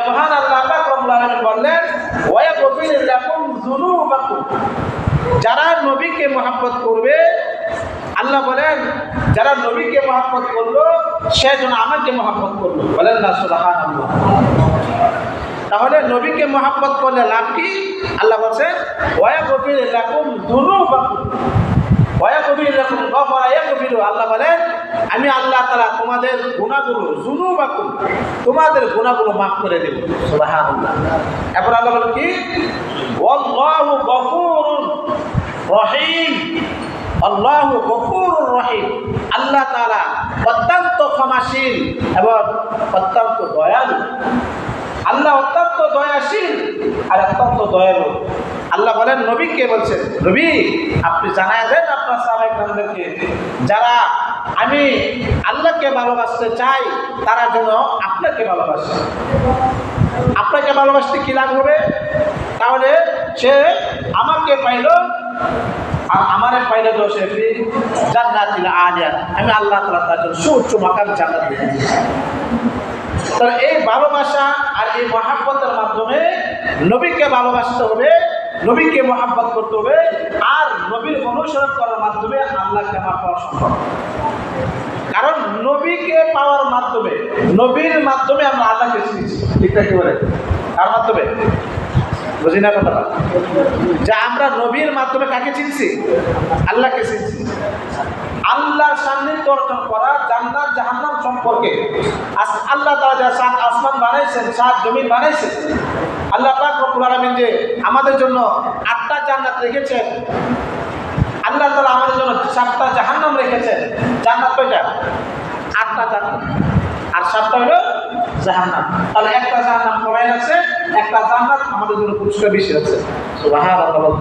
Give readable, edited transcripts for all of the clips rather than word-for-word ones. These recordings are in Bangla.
মহান আল্লাহ পাক রব্বুল আলামিন বললেন ওয়া ইয়াগফিরু লাকুম যুনুবাকুম, যারা নবীকে মহব্বত করবে, আল্লাহ বলেন যারা নবীকে মহব্বত করলো সে যেন আমাকে মহব্বত করলো। বলেন না সুবহানাল্লাহ। তাহলে নবীকে মহব্বত করলে লাভ কি? আল্লাহ বলছেন ওয়া ইয়াগফিরু লাকুম যুনুবাকুম ওয়া ইয়াগফিরু লাকুম গফারা ইয়াগফিরু। আল্লাহ বলেন আমি আল্লাহ তাআলা তোমাদের গুনাহগুলো, যুনুবাকুম, তোমাদের গুনাহগুলো মাফ করে দেব। সুবহানাল্লাহ। এরপর আল্লাহ বলেন কি? ওয়াল্লাহু গফুরুর রহিম। আল্লাহু গফুরুর রহিম, আল্লাহ তাআলা অত্যন্ত ক্ষমাশীল এবং অত্যন্ত দয়ালু। আল্লাহ অত্যন্ত দয়াশীল আর অত্যন্ত দয়ালু। আল্লাহ বলেন নবীকে বলছেন, নবী আপনি জানায় দেন আপনার সাহাবায়ে-কেরামদেরকে যারা আমি আল্লাহকে ভালোবাসতে চাই তারা যেন আপনাকে ভালোবাসে। আপনাকে ভালোবাসতে কি লাভ হবে? তাহলে সে আমাকে পাইল আর আমারে পাইলে তো সে জান্নাতুল আলিয়া, আমি আল্লাহ তাআলা তার জন্য সুউচ্চ মাকাম জান্নাত দিয়ে দিয়েছি। তাহলে এই ভালোবাসা আর এই মহব্বতের মাধ্যমে নবীকে ভালোবাসতে হবে, নবীকে মহব্বত করতে হবে, আর নবীর অনুসরণ করার মাধ্যমে আল্লাহকে আমার পাওয়া সম্ভব। কারণ নবীকে পাওয়ার মাধ্যমে, নবীর মাধ্যমে আমরা আল্লাহকে চিনেছি। ঠিক কি বলে? তার মাধ্যমে বুঝি না কথা, যে আমরা নবীর মাধ্যমে কাকে চিনছি? আল্লাহকে চিনছি। আল্লাহর সান্নিধ্য অর্জন করা, জান্নাত জাহান্নাম সম্পর্কে আল্লাহ তাআলা যা সাত আসমান বানাইছেন, সাত জমিন বানাইছেন, আল্লাহ পাক রব্বুল আলামিন যে আমাদের জন্য 8টা জান্নাত রেখেছেন, আল্লাহ তাআলা আমাদের জন্য 7টা জাহান্নাম রেখেছেন। জান্নাত কয়টা? 8টা জান্নাত, আর 7টা হলো জাহান্নাম। তাহলে একটা জাহান্নাম কমাই আছে, একটা জান্নাত আমাদের জন্য পুরস্কার বেশি আছে। সুবহানাল্লাহ।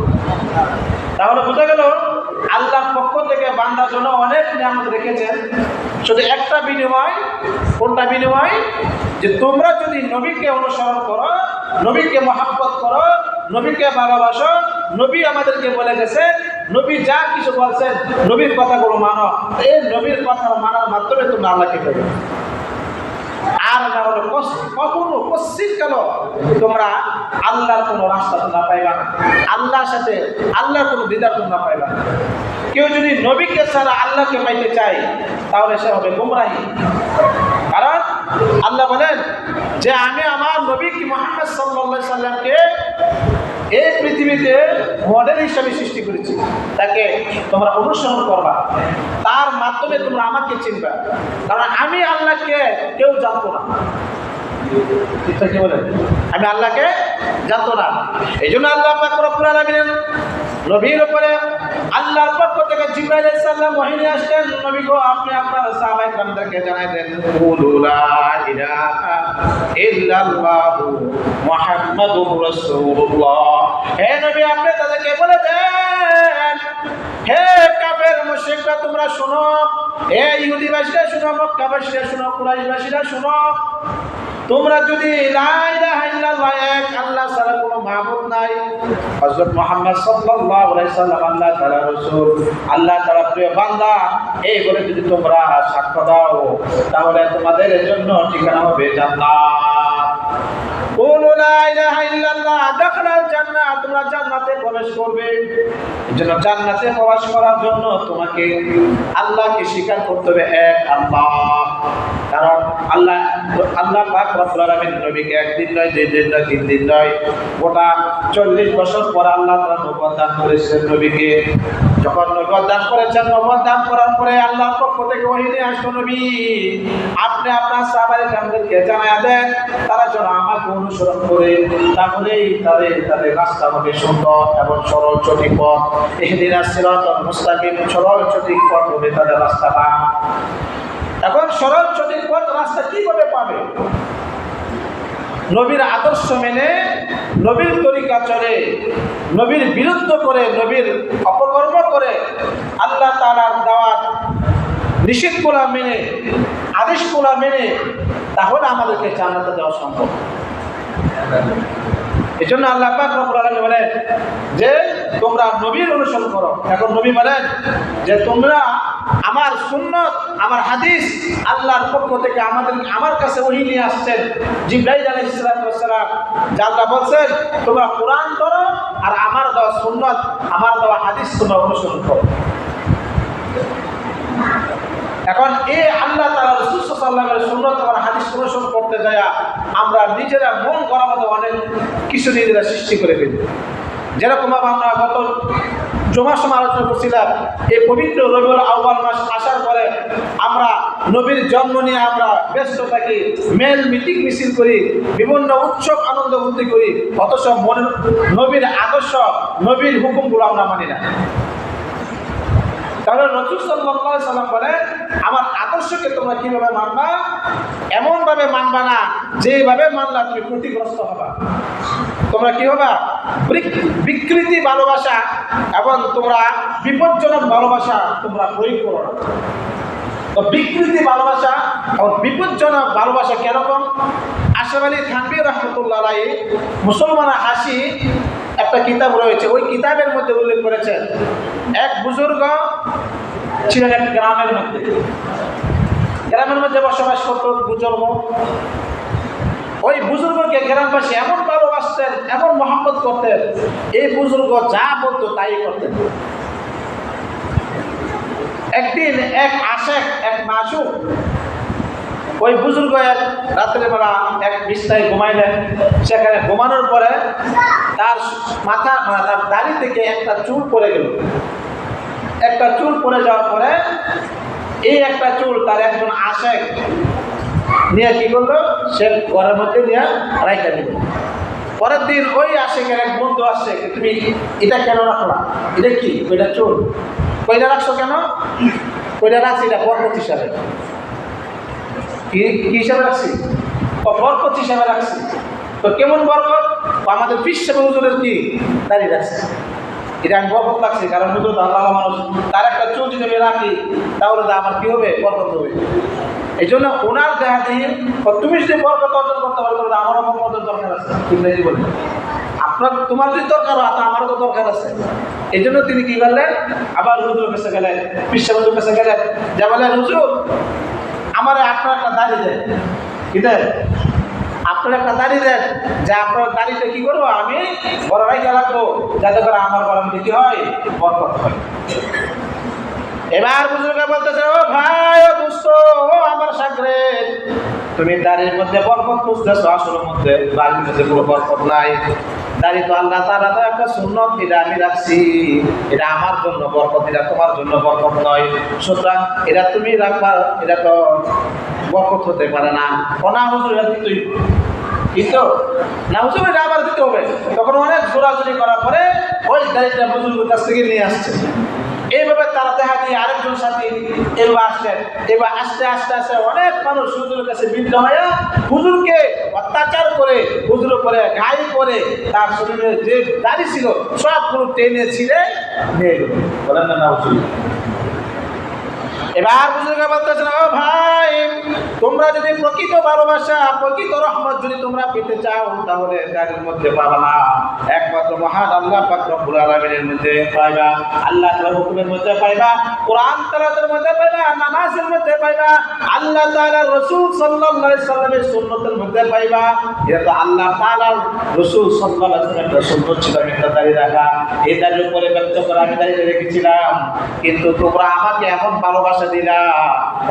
তাহলে বোঝা গেল আল্লাহর পক্ষ থেকে বান্দার জন্য অনেক নিয়ামত রেখেছেন, শুধু একটা বিনিময়। কোনটা বিনিময়? যে তোমরা যদি নবীকে অনুসরণ করো, নবীকে মহব্বত করো, নবীকে ভালোবাসো। নবী আমাদেরকে বলে গেছে, নবী যা কিছু বলছেন নবীর কথাগুলো মানো। এই নবীর কথা মানার মাধ্যমে তোমরা আল্লাহকে পেবে। আর না হলো কখনো পশ্চিমকাল তোমরা আল্লাহর কোনো রাস্তা তোমরা পাইবা না, আল্লাহর সাথে আল্লাহর কোনো দিদার তোমরা পাইবা না। কেউ যদি নবীকে ছাড়া আল্লাহকে পাইতে চায় তাহলে সে হবে গোমরাহী। কারণ আল্লাহ বলেন যে আমি আমার নবী মুহাম্মদ সাল্লাল্লাহু আলাইহি সাল্লামকে এই পৃথিবীতে মডেল হিসাবে সৃষ্টি করেছি, তাকে তোমরা অনুসরণ করবা, তার মাধ্যমে তোমরা আমাকে চিনবা। কারণ আমি আল্লাহকে কেউ জানতো না। কি বলে? আমি আল্লাহকে জানতো না। এই জন্য আল্লাহ পাক রব্বুল আলামিন নবীর উপরে আল্লাহর পক্ষ থেকে জিবরাইল আলাইহিস সালাম ওহী নিয়ে আসলেন, নবী গো আপনি আপনার সাহাবায়ে-কেরামদেরকে জানাই দেন কুলু লা ইলাহা ইল্লাল্লাহু মুহাম্মাদুর রাসূলুল্লাহ। হে নবী আপনি তাদেরকে বলে দেন, হে কাফের মুশরিকরা তোমরা শোনো, হে ইহুদিবাসীরা শোনো, মক্কাবাসীরা শোনো, কুরাইশবাসীরা শোনো, তোমরা যদি লা ইলাহা ইল্লাল্লাহ, এক আল্লাহ ছাড়া কোনো মাবুদ নাই, হযরত মুহাম্মদ সাল্লাল্লাহু আলাইহি সাল্লাম আল্লাহ তাআলার রাসূল, আল্লাহ তাআলার প্রিয় বান্দা, এই বলে যদি তোমরা সাক্ষ্য দাও তাহলে তোমাদের জন্য ঠিকানা হবে জান্নাত। কুলু লা ইলাহা ইল্লাল্লাহ দাখালাল জান্নাহ, তোমরা জান্নাতে প্রবেশ করবে। এজন্য জান্নাতে প্রবেশ করার জন্য তোমাকে আল্লাহকে স্বীকার করতে হবে এক আল্লাহ। কারণ আল্লাহ পাক রব্বুল আলামিন নবীকে একদিন নয়, দুই দিন নয়, 3 দিন নয়, গোটা 40 বছর পর আল্লাহ তাআলা নবুয়ত দান করেছেন নবীকে। যখন নবুয়ত দান করেছেন, নবুয়ত দান করার পরে আল্লাহর পক্ষ থেকে ওহী নিয়ে আসলো, নবী আপনি আপনার সাহাবায়ে-কেরামদেরকে জানায়া দেন তারা যেন আমাকে অনুসরণ করে, তাহলেই তাদের রাস্তা হবে সুন্দর এবং সরল সঠিক পথ। ইহদিনাস সিরাতাল মুস্তাকিম, সরল সঠিক পথ হবে তাদের রাস্তাটা। এখন সরল সঠিক পথ রাস্তা কিভাবে পাবে? নবীর আদর্শ মেনে, নবীর তরিকা চলে, নবীর বিরুদ্ধ করে, নবীর অপকর্ম করে, আল্লাহ তাআলার দাওয়াত নিষেধগুলো মেনে, আদেশগুলো মেনে, তাহলে আমাদেরকে জান্নাতে যাওয়া সম্ভব। এই জন্য আল্লাহ পাক রব্বুল আলামিন বলেন যে তোমরা নবীর অনুসরণ করো। এখন নবী বলেন যে তোমরা আমার সুন্নত, আমার হাদিস আল্লাহর পক্ষ থেকে আমার কাছে ওহী নিয়ে আসছেন জিবরাইল আলাইহিস সালাম, যা আল্লাহ বলছেন তোমরা কোরআন ধরো আর আমার দেওয়া সুন্নত, আমার দেওয়া হাদিস তোমরা অনুসরণ করো। এখন এই আল্লাহ তাআলা রাসূল সাল্লাল্লাহু আলাইহি ওয়াসাল্লামের সুন্নাত আর হাদিস অনুসরণ করতে যায় আমরা নিজেরা মন গড়া মতো অনেক কিছু নিজেরা সৃষ্টি করে ফেলি। যেরকম আমরা গত জুমার সময় আলোচনা করছিলাম, এই পবিত্র রবিউল আউয়াল মাস আসার পরে আমরা নবীর জন্ম নিয়ে আমরা ব্যস্ত থাকি, মেল মিটিং মিছিল করি, বিভিন্ন উৎসব আনন্দ ফুর্তি করি, অথচ নবীর আদর্শ নবীর হুকুমগুলো আমরা মানি না। তাহলে রাসূল সাল্লাল্লাহু আলাইহি সাল্লাম বলেন আমার আদর্শকে তোমরা কিভাবে মানবা? এমনভাবে মানবা না যেভাবে মানলা তুমি ক্ষতিগ্রস্ত হবা। তোমরা কি হবা? বিকৃতি ভালোবাসা এবং তোমরা বিপজ্জনক ভালোবাসা তোমরা প্রয়োগ করো না। তো বিকৃতি ভালোবাসা এবং বিপজ্জনক ভালোবাসা কিরকম? আশরাফ আলী থানভী রাহমাতুল্লাহ আলাইহি মুসলমানের হাসি একটা কিতাব রয়েছে, ওই কিতাবের মধ্যে উল্লেখ করেছেন এক বুজুর্গ ছিলেন এক গ্রামের মধ্যে বসবাস করত বুজুর্গ। ওই বুজুর্গকে গ্রামবাসী এমন ভালোবাসতেন, এমন মহব্বত করতেন, এই বুজুর্গ যা বলতো তাই করতেন। একদিন এক আশেক, এক মাসুক ওই বুজুর্গ রাত্রেবেলা এক বিছানায় ঘুমাইলেন। সেখানে ঘুমানোর পরে তার মাথা তার দাড়ি থেকে একটা চুল পড়ে গেল। একটা চুল পড়ে যাওয়ার পরে এই একটা চুল তার একজন আশেক নিয়ে কি করলো, সে ঘরের মধ্যে নিয়ে রাইখা দিল। পরের দিন ওই আশেকের এক বন্ধু আসছে, তুমি এটা কেন রাখলা? এটা কি? ওইটা চুল। কইটা রাখছো কেন? কইটা রাখছি এটা বরকত হিসাবে। কি হিসাবে রাখছি? বরকত হিসাবে রাখছি। তো কেমন বরকত? আমাদের পীর সাহেব হুজুরের কি দাঁড়িয়ে রাখছে, এটা আমি বরকত লাগছে, কারণ হুজুর আল্লাহ মানুষ, তার একটা চুল যদি আমি রাখি তাহলে আমার কি হবে? বরকত হবে। এই জন্য ওনার দেখা দিয়ে তুমি যদি বরকত অর্জন করতে পারো তাহলে আমারও বরকতের দরকার আছে। ইংরেজি বলে আপনার তোমার যদি দরকার হয় তা আমারও তো দরকার আছে। এই জন্য তিনি কি করলেন? আবার হুজুরের কাছে গেলেন, পীর সাহেব হুজুরের কাছে গেলেন, যা বলেন হুজুর আমার আপনার একটা দাড়ি দেন। কি দেন? আপনার একটা দাড়ি দেন, যে আপনার দাড়িতে কি করবো আমি বড় রাইখা রাখবো, যাতে করে আমার গরম কি হয়? বরকত হয়। এবার বুজুর্গ বলতেছে, ও ভাই, ও দোস্ত, ও আমার সাগরেদ, তুমি দাড়ির মধ্যে বরকত খুঁজতেছো, আসলের মধ্যে দাড়ির মধ্যে কোনো বরকত নাই। দাড়ি তো আল্লাহ তাআলা তো একটা সুন্নত, এটা আমি রাখছি, এটা আমার জন্য বরকত, এটা তোমার জন্য বরকত নয়। সুতরাং এটা তুমি রাখবা, এটা তো বরকত হতে পারে না। না হুজুর, এটা দিতেই কিন্তু না হুজুর, এটা আবার দিতে হবে। তখন অনেক জোরাজুরি করার পরে ওই দাড়িটা বুজুর্গের কাছ থেকে নিয়ে আসছে। এইভাবে তারা দেখা দিয়ে আরেকজন সাথী এবার আসলেন। এবার আস্তে আস্তে আস্তে অনেক মানুষ হুজুরের কাছে বিদ্ধ হয়ে হুজুরকে অত্যাচার করে, হুজুরের উপরে গায়ে করে তার শরীরে যে দাড়ি ছিল সবগুলো টেনে ছিঁড়ে নিয়ে গেল। বলেন না হুজুর? এবার বুজুর্গ বলতেছেন, ও ভাই, তোমরা যদি প্রকৃত ভালোবাসা, প্রকৃত রহমত যদি তোমরা পেতে চাও তাহলে দাড়ির মধ্যে পাবা না, একমাত্র মহান আল্লাহ পাক রব্বুল আলামিনের মধ্যে পাইবা, আল্লাহ তাআলার হুকুমের মধ্যে পাইবা, কোরআন তেলাওয়াতের মধ্যে পাইবা, নামাজের মধ্যে পাইবা, আল্লাহ তাআলার রাসূল সাল্লাল্লাহু আলাইহি সাল্লামের সুন্নতের মধ্যে পাইবা। এটা তো আল্লাহ তাআলার রাসূল সাল্লাল্লাহু আলাইহি সাল্লামের সুন্নত ছিল একটা দাড়ি রাখা। এই দাড়ির উপরে ব্যক্ত করে আমি দাড়ি রেখেছিলাম, কিন্তু তোমরা আমাকে এমন ভালোবাসা দিলা,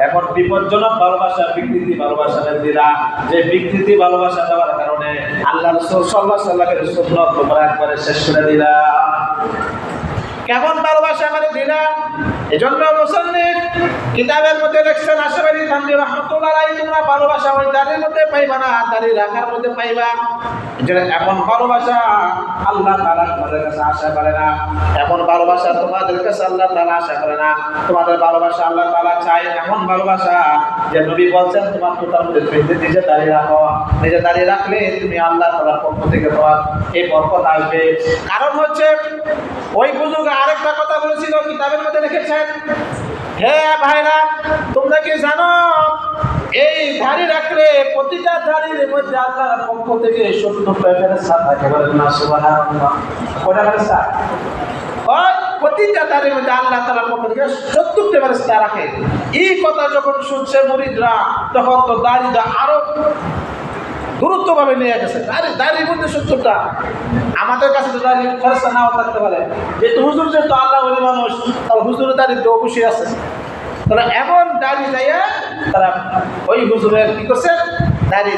এখন বিপজ্জনক ভালোবাসা, বিকৃতি ভালোবাসা দিলা, যে বিকৃতি ভালোবাসা দেওয়ার কারণে আল্লাহ রাসূল সাল্লাল্লাহু আলাইহি সাল্লামের সুন্নাত তোমরা একবারে শেষ করে দিলা। কেমন ভালোবাসা আমাদের দিলা? এজন্য মুসান্নিফ কিতাবের মধ্যে লিখছেন, আশরাফ আলী থানভী রাহমাতুল্লাহ আলাইহি, তোমরা ভালোবাসা ওই দাড়ির মধ্যে পাইবা না, দাড়ি রাখার মধ্যে পাইবা। যেটা এমন ভালোবাসা আল্লাহ তাআলা তোমাদের কাছে আশা করে না, এমন ভালোবাসা তোমাদের কাছে আল্লাহ তাআলা আশা করে না। তোমাদের ভালোবাসা আল্লাহ তাআলা চায় এমন ভালোবাসা যে নবী বলছেন তোমার তোতার মধ্যে তুমি নিজে দাড়ি রাখো, নিজে দাড়ি রাখলে তুমি আল্লাহ তাআলার পক্ষ থেকে তোমার এই বরকত আসবে। কারণ হচ্ছে ওই বুজুর্গ আরেকটা কথা বলেছিল, কিতাবের মধ্যে লিখেছেন, হে ভাইরা, তোমরা কি জানো এই দাড়ি রাখলে প্রতিটা দাড়ির মধ্যে আল্লাহর পক্ষ থেকে 70টা ফেরেশতা থাকে। বলেন না সুবহানাল্লাহ? কয়টা ফেরেশতা? প্রতিটা দাড়ির মধ্যে আল্লাহ তাআলার পক্ষ থেকে 70টা ফেরেশতা রাখে। এই কথা যখন শুনছে মুরিদরা, তখন তো দাড়িটা আরো গুরুত্বভাবে নিয়ে গেছে। দাড়ির মধ্যে 70টা, আমাদের কাছে তো দাড়ি ফেরেশতা নাও থাকতে পারে, যেহেতু হুজুর যেহেতু আল্লাহ ওলি মানুষ, তার হুজুরের দাড়ি তো অবশ্যই আছে। তারা এমন দাড়ি যাইয়া তারা ওই হুজুরের কি করছে, দাড়ি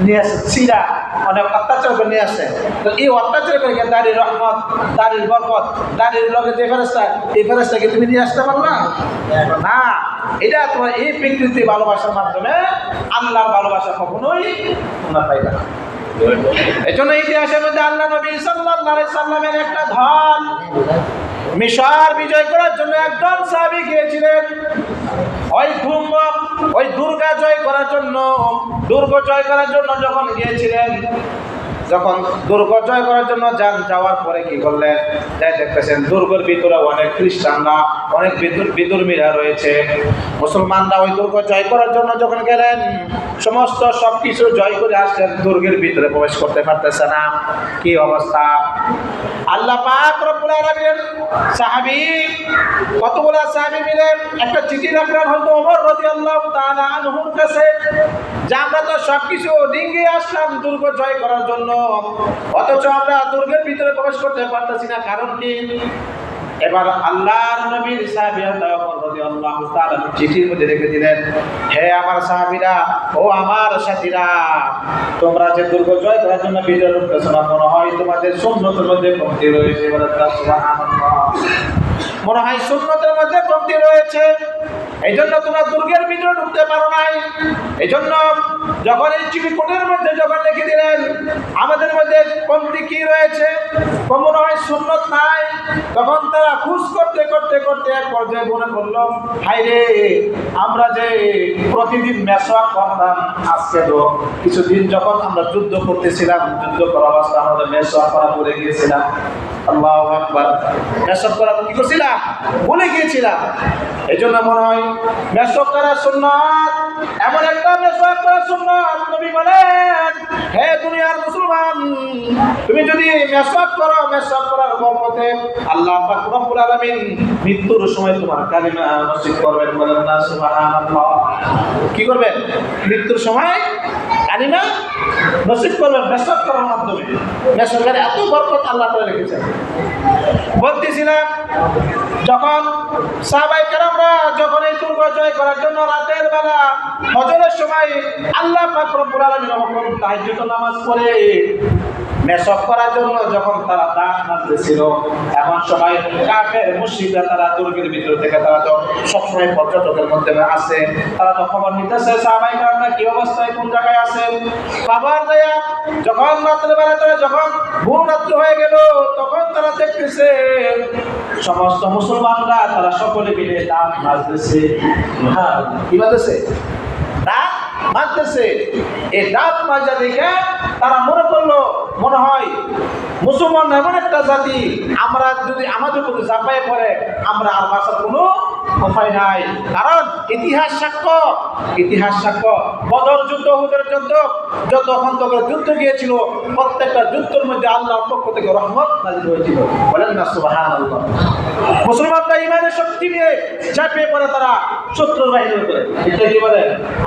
নিয়ে আসে, ছিঁড়া অনেক অত্যাচার করে নিয়ে আসে। তো এই অত্যাচার করে দাড়ির রহমত, দাড়ির বরকত, দাড়ির লগে যে ফেরেশতা, এই ফেরেশতাকে তুমি নিয়ে আসতে পারো না? না, এটা তোমার এই প্রকৃতি ভালোবাসার মাধ্যমে আল্লাহর ভালোবাসা কখনোই তোমরা পাইবে না। এই জন্য ইতিহাসের মধ্যে আল্লাহ নবী সাল্লাল্লাহু আলাইহি সাল্লামের একটা দল মিশর বিজয় করার জন্য একজন সাহাবী গিয়েছিলেন। ওই দুর্গা জয় করার জন্য, দুর্গ জয় করার জন্য যখন গিয়েছিলেন, যখন দুর্গ জয় করার জন্য যাওয়ার পরে কি করলেন, যাই দেখতেছেন দুর্গের ভিতরে অনেক খ্রিস্টানরা, অনেক বিধর্মীরা রয়েছে। মুসলমানরা ওই দুর্গ জয় করার জন্য যখন গেলেন, সমস্ত সবকিছু জয় করে আসলেন, দুর্গের ভিতরে প্রবেশ করতে পারতেছে না। কি অবস্থা! আল্লাহ পাক রব্বুল আলামিন সাহাবী, কতগুলো সাহাবী মিলে একটা চিঠি রাখলেন হযরত ওমর রাদিয়াল্লাহু তাআলা আনহুর কাছে, যে আমরা তো সবকিছু ডিঙ্গিয়ে আসলাম দুর্গ জয় করার জন্য, অথচ আমরা দুর্গের ভিতরে প্রবেশ করতে পারতেছি না, কারণ কি? এবার আল্লাহর নবীর সাহাবী ওমর রাদিয়াল্লাহু তাআলা চিঠির মধ্যে লিখে দিলেন, হে আমার সাহাবীরা, ও আমার সাথীরা, তোমরা যে দুর্গ জয় করার জন্য ভিতরে ঢুকতেছ না, মনে হয় তোমাদের সুন্নতের মধ্যে কমতি রয়েছে। সুবহানাল্লাহ, মনে হয় সুন্নতের মধ্যে কমতি রয়েছে, এই জন্য তোমরা দুর্গের ভিতরে ঢুকতে পারো নাই। এই জন্য যখন এই চিঠির মধ্যে যখন লিখে দিলেন আমাদের মধ্যে কমতি কি রয়েছে, মনে হয় সুন্নত নাই, তখন তারা খুশ করতে করতে করতে এক পর্যায়ে মনে করলো, হায় রে, আমরা যে প্রতিদিন মেসওয়াক করতাম, আজকে তো কিছুদিন যখন আমরা যুদ্ধ করতেছিলাম, যুদ্ধ করা অবস্থা আমাদের মেসওয়াক করা ভুলে গিয়েছিলাম। আল্লাহু আকবার, মেসওয়াক করা কি করছিলাম, ভুলে গিয়েছিলাম। এই জন্য মনে হয় মেসওয়াক করা সুন্নাত, এমন একটা মেসওয়াক করা সুন্নাত। নবী বলেন, হে দুনিয়ার মুসলমান, তুমি যদি মেসওয়াক করো, মেসওয়াক করার বরকতে আল্লাহ পাক রব্বুল আলামিন মৃত্যুর সময় তোমার কালিমা নসিব করবেন। বলেন না সুবহানাল্লাহ। কি করবেন? মৃত্যুর সময় কালিমা নসিব করবেন মেসওয়াক করার মাধ্যমে। মেসওয়াকের এত বরকত আল্লাহ তাআলা রেখেছেন। বলতেছিলাম, যখন সাহাবায়ে কেরামরা যখন এই দুর্গ জয় করার জন্য রাতের বেলা ফজরের সময় আল্লাহ পাক রব্বুল আলামিন হুকুম তাহাজ্জুদ নামাজ পড়ে মেসওয়াক করার জন্য যখন তারা দাঁত মাজতেছিল, এমন সময় কাফের মুশরিকরা তারা দুর্গের ভিতর থেকে, তারা তো সবসময় পর্যটকের মধ্যে আছে, তারা তো খবর নিতেছে সাহাবায়ে কেরামরা কি অবস্থায়, কোন জায়গায় আছে। খবর দেয়া যখন রাতের বেলা তারা যখন ভোর রাত্রি হয়ে গেল, তখন তারা দেখতেছে সমস্ত মুসলমানরা তারা সকলে মিলে দাঁত মাজতেছে। হ্যাঁ, কি মাজতেছে? দাঁত মাজতেছে। এই দাঁত মাজা দেখে তারা মনে করলো, মনে হয় মুসলমান এমন একটা জাতি, আমরা যদি আমাদের প্রতি ঝাঁপায় পড়ে আমরা আর বাঁচার কোনো উপায় নাই। কারণ ইতিহাস সাক্ষ্য বদর যুদ্ধ, উহুদের যুদ্ধ, যত খন্দকের যুদ্ধ গিয়েছিল, প্রত্যেকটা যুদ্ধের মধ্যে আল্লাহর পক্ষ থেকে রহমত নাযিল হয়েছিল। বলেন না সুবহানাল্লাহ। মুসলমানরা ইমানের শক্তি নিয়ে ঝাঁপিয়ে পড়ে তারা শত্রুর বাহিনীর উপরে, এটা কি বলে?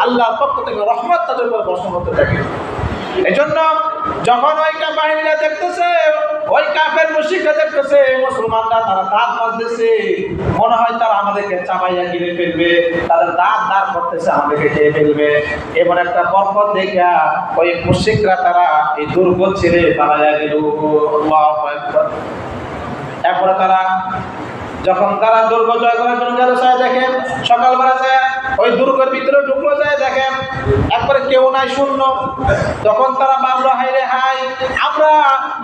আল্লাহর পক্ষ থেকে রহমত তাদের উপর বর্ষণ হতে থাকে। এই জন্য যখন ওই বাহিনীরা দেখতেছে, ওই কাফের মুশরিকরা দেখতেছে মুসলমানরা তারা দাঁত মাজতেছে, মনে হয় তারা আমাদেরকে চাপাইয়া গিলে ফেলবে, তাদের দাঁত দাঁড় করতেছে, আমাদেরকে খেয়ে ফেলবে, এমন একটা বরকত দেখা ওই মুশরিকরা তারা এই দুর্গ ছেড়ে পালাইয়া গেল। আল্লাহু আকবার। এরপরে তারা যখন তারা দুর্গ জয় করার জন্য গেল, দেখেন সকালবেলা যায় ওই দুর্গের ভিতরে ঢুকলো, যায় দেখেন একবারে কেউ নাই, শূন্য। তখন তারা ভাবলো, হাই রে হাই, আমরা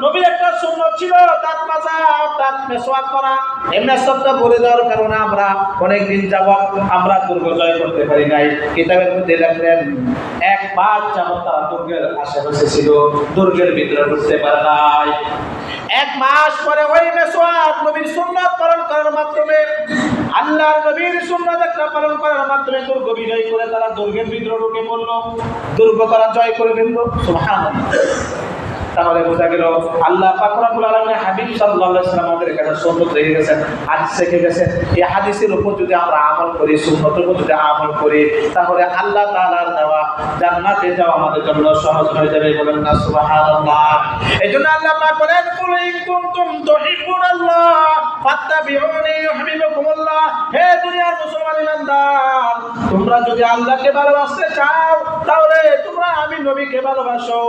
নবীর একটা সুন্নত ছিল দাঁত মাজা, দাঁত মেসওয়াক করা, এই মেসওয়াকটা বলে দেওয়ার কারণে আমরা অনেকদিন যাবত আমরা দুর্গ জয় করতে পারি নাই। কিতাবের মধ্যে লেখলেন 1 মাস যাবত তারা দুর্গের আশেপাশে ছিল, দুর্গের ভিতরে ঢুকতে পারে নাই। 1 মাস পরে ওই মেসওয়াক নবীর সুন্নাত পালন করার মাধ্যমে, আল্লাহর নবীর সুন্নাত একটা পালন করার মাধ্যমে দুর্গ বিজয় করে তারা দুর্গের ভিতরে ঢুকে পড়ল, দুর্গ তারা জয় করে ফেলল। সুবহানাল্লাহ। তাহলে বোঝা গেল আল্লাহ পাক রব্বুল আলামিন হাবিব সাল্লাল্লাহু আলাইহি ওয়াসাল্লাম আমাদের কাছে সুন্নাত রেখে গেছেন, হাদিস রেখে গেছেন। এই হাদিসের উপর যদি আমরা আমল করি, সুন্নতের উপর যদি আমল করি, তাহলে আল্লাহ তাআলার দেওয়া জান্নাতে যাওয়া আমাদের জন্য সহজ হয়ে যাবে। বলেন না সুবহানাল্লাহ। এইজন্য আল্লাহ পাক বলেন, কুল ইন কুনতুম তুহিব্বুনাল্লাহ ফাত্তাবিউনি ইউহিব্বুকুমুল্লাহ। হে দুনিয়ার মুসলমান ইমানদার, তোমরা যদি আল্লাহকে ভালোবাসতে চাও তাহলে তোমরা আমি নবীকে ভালোবাসো,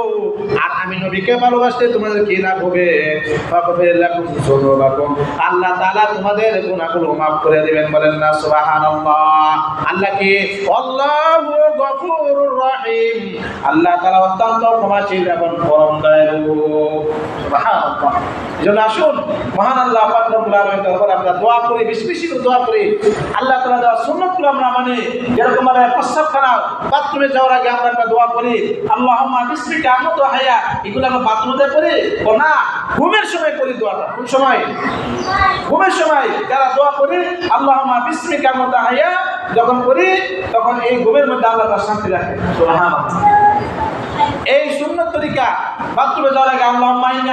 আর আমি নবীকে ভালোবাসতে তোমাদের কি লাভ হবে? ফাগফির লাকুম যুনুবাকুম। আল্লাহ তাআলা তোমাদের গুনাহগুলো মাফ করে দিবেন। বলেন না সুবহানাল্লাহ। আল্লাহ কি? আল্লাহু গফুরুর রহিম। আল্লাহ তাআলা অত্যন্ত ক্ষমাশীল এবং পরম দয়ালু। সুবহানাল্লাহ। এজন্য আসুন মহান আল্লাহ পাক রব্বুল আলামিনের দরবারে আমরা দোয়া করি, বেশি বেশি করে দোয়া করি। আল্লাহ তাআলা দেওয়া সুন্নাতগুলো আমরা মানি। যেরকম আমরা প্রস্রাবখানা বাথরুমে যাওয়ার আগে আমরা একটা দোয়া করি, আল্লাহুম্মা বিসমিকা আমুতু হায়া। এগুলো আমরা বাথরুমে করি ও না, ঘুমের সময় করি দোয়াটা। কোন সময়? ঘুমের সময় যারা দোয়া করি আল্লাহুম্মা বিসমিকা আমুতু হায়া, যখন করি তখন এই ঘুমের মধ্যে আল্লাহ তাআলা শান্তি রাখে। সুবহানাল্লাহ। এই সুন্নাত তরিকা বাথরুমে যাওয়ার আগে আল্লাহুম্মা ইন্নী